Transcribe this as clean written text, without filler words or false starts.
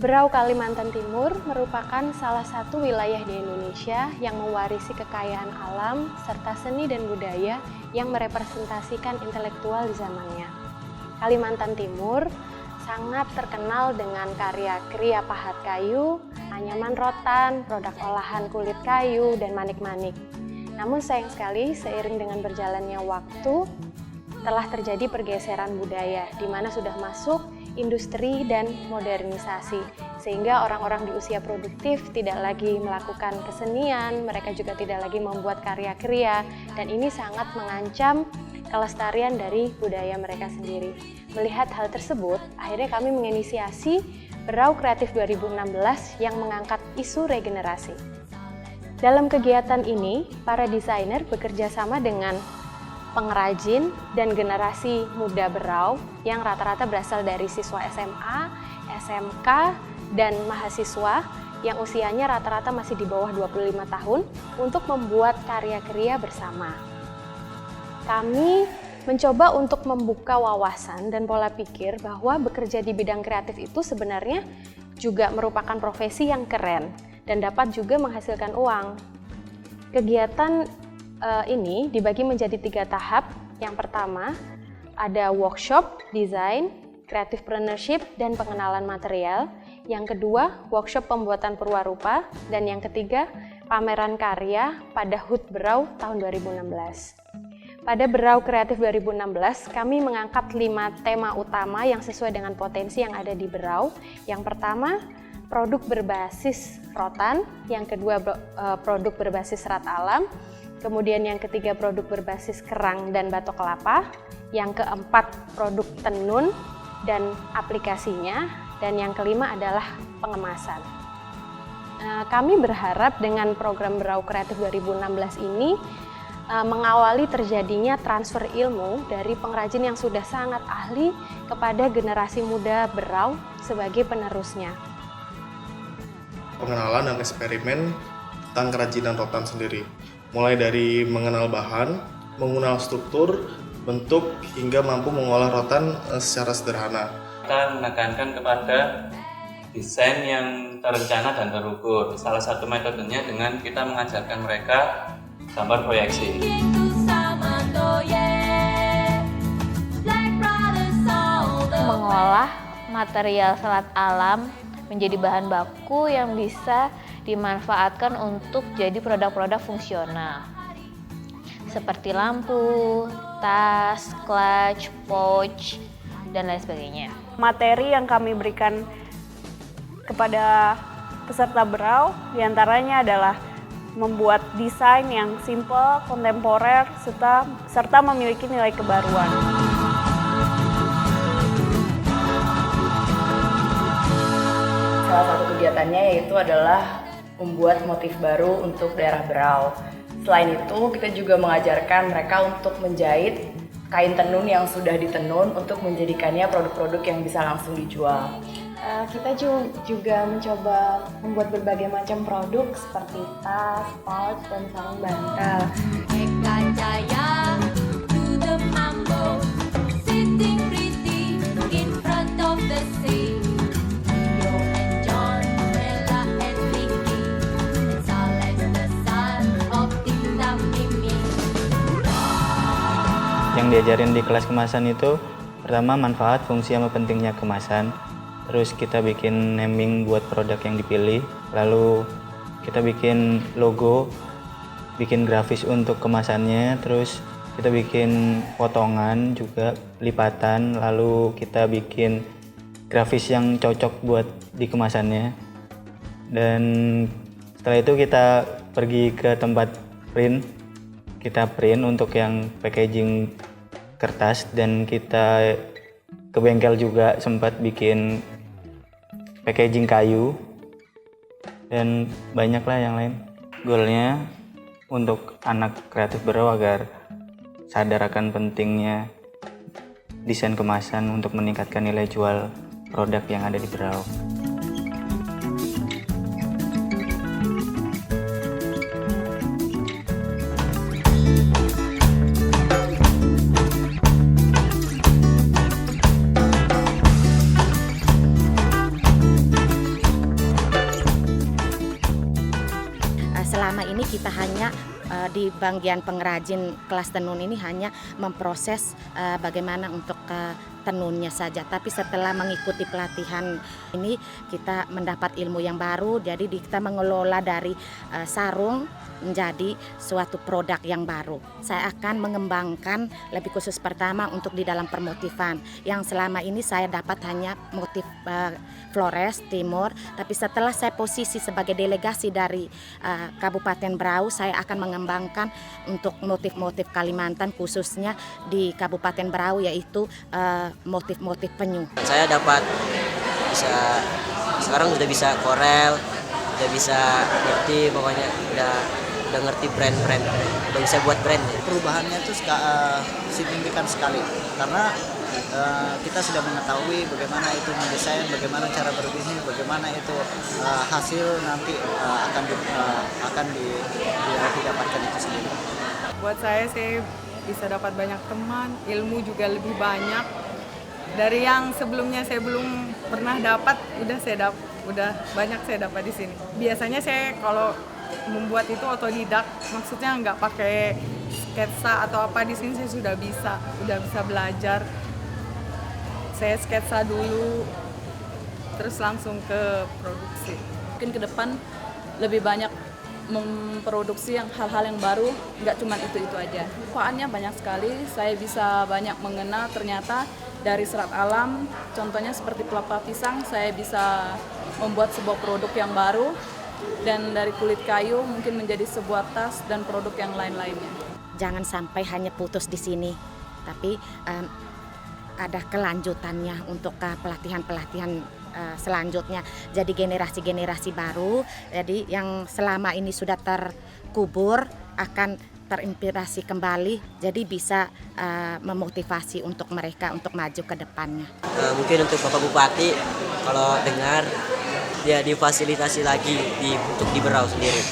Berau Kalimantan Timur merupakan salah satu wilayah di Indonesia yang mewarisi kekayaan alam serta seni dan budaya yang merepresentasikan intelektual di zamannya. Kalimantan Timur sangat terkenal dengan karya kriya pahat kayu, anyaman rotan, produk olahan kulit kayu, dan manik-manik. Namun sayang sekali seiring dengan berjalannya waktu telah terjadi pergeseran budaya di mana sudah masuk industri dan modernisasi, sehingga orang-orang di usia produktif tidak lagi melakukan kesenian, mereka juga tidak lagi membuat karya kriya, dan ini sangat mengancam kelestarian dari budaya mereka sendiri. Melihat hal tersebut, akhirnya kami menginisiasi Berau Kreatif 2016 yang mengangkat isu regenerasi. Dalam kegiatan ini, para desainer bekerja sama dengan pengrajin dan generasi muda Berau yang rata-rata berasal dari siswa SMA, SMK, dan mahasiswa yang usianya rata-rata masih di bawah 25 tahun untuk membuat karya kriya bersama. Kami mencoba untuk membuka wawasan dan pola pikir bahwa bekerja di bidang kreatif itu sebenarnya juga merupakan profesi yang keren dan dapat juga menghasilkan uang. Kegiatan ini dibagi menjadi 3 tahap. Yang pertama, ada workshop, desain, creativepreneurship, dan pengenalan material. Yang kedua, workshop pembuatan perwarupa. Dan yang ketiga, pameran karya pada HUT Berau tahun 2016. Pada Berau Kreatif 2016, kami mengangkat 5 tema utama yang sesuai dengan potensi yang ada di Berau. Yang pertama, produk berbasis rotan. Yang kedua, produk berbasis serat alam. Kemudian yang ketiga, produk berbasis kerang dan batok kelapa. Yang keempat, produk tenun dan aplikasinya. Dan yang kelima adalah pengemasan. Kami berharap dengan program Berau Kreatif 2016 ini mengawali terjadinya transfer ilmu dari pengrajin yang sudah sangat ahli kepada generasi muda Berau sebagai penerusnya. Pengenalan dan eksperimen tentang kerajinan rotan sendiri. Mulai dari mengenal bahan, mengenal struktur, bentuk, hingga mampu mengolah rotan secara sederhana. Kita menekankan kepada desain yang terencana dan terukur. Salah satu metodenya dengan kita mengajarkan mereka gambar proyeksi. Mengolah material serat alam menjadi bahan baku yang bisa dimanfaatkan untuk jadi produk-produk fungsional seperti lampu, tas, clutch, pouch, dan lain sebagainya. Materi yang kami berikan kepada peserta Berau diantaranya adalah membuat desain yang simple, kontemporer, serta memiliki nilai kebaruan. Salah satu kegiatannya yaitu adalah membuat motif baru untuk daerah Berau. Selain itu, kita juga mengajarkan mereka untuk menjahit kain tenun yang sudah ditenun untuk menjadikannya produk-produk yang bisa langsung dijual. Kita juga mencoba membuat berbagai macam produk seperti tas, pouch, dan sarung bantal. Yang diajarin di kelas kemasan itu pertama manfaat, fungsi, sama pentingnya kemasan. Terus kita bikin naming buat produk yang dipilih. Lalu kita bikin logo, bikin grafis untuk kemasannya. Terus kita bikin potongan juga, lipatan. Lalu kita bikin grafis yang cocok buat di kemasannya. Dan setelah itu kita pergi ke tempat print. Kita print untuk yang packaging kertas, dan kita ke bengkel juga sempat bikin packaging kayu, dan banyaklah yang lain. Goalnya untuk anak kreatif Berau agar sadar akan pentingnya desain kemasan untuk meningkatkan nilai jual produk yang ada di Berau. kita hanya di bagian pengrajin kelas tenun ini hanya memproses bagaimana untuk tenunnya saja. Tapi setelah mengikuti pelatihan ini kita mendapat ilmu yang baru. Jadi kita mengelola dari sarung menjadi suatu produk yang baru. Saya akan mengembangkan lebih khusus pertama untuk di dalam permotifan. Yang selama ini saya dapat hanya motif Flores Timur, tapi setelah saya posisi sebagai delegasi dari Kabupaten Berau, saya akan mengembangkan untuk motif-motif Kalimantan, khususnya di Kabupaten Berau, yaitu motif-motif penyu. Saya dapat sekarang sudah bisa korel, udah bisa ngerti, pokoknya udah ngerti brand, udah bisa buat brand. Perubahannya itu signifikan sekali karena kita sudah mengetahui bagaimana itu mendesain, bagaimana cara berbisnis, bagaimana itu hasil nanti akan didapatkan itu sendiri. Buat saya bisa dapat banyak teman, ilmu juga lebih banyak dari yang sebelumnya saya belum pernah dapat. Udah banyak saya dapat di sini. Biasanya saya kalau membuat itu otodidak, maksudnya nggak pakai sketsa atau apa. Di sini saya udah bisa belajar. Saya sketsa dulu, terus langsung ke produksi. Mungkin ke depan lebih banyak memproduksi hal-hal yang baru, nggak cuma itu aja. Manfaatnya banyak sekali. Saya bisa banyak mengenal ternyata dari serat alam. Contohnya seperti pelepah pisang, saya bisa membuat sebuah produk yang baru. Dan dari kulit kayu mungkin menjadi sebuah tas dan produk yang lain-lainnya. Jangan sampai hanya putus di sini, tapi ada kelanjutannya untuk pelatihan-pelatihan selanjutnya. Jadi generasi-generasi baru, jadi yang selama ini sudah terkubur akan terinspirasi kembali, jadi bisa memotivasi untuk mereka untuk maju ke depannya. Mungkin untuk Bapak Bupati kalau dengar, ya difasilitasi lagi untuk di Berau sendiri.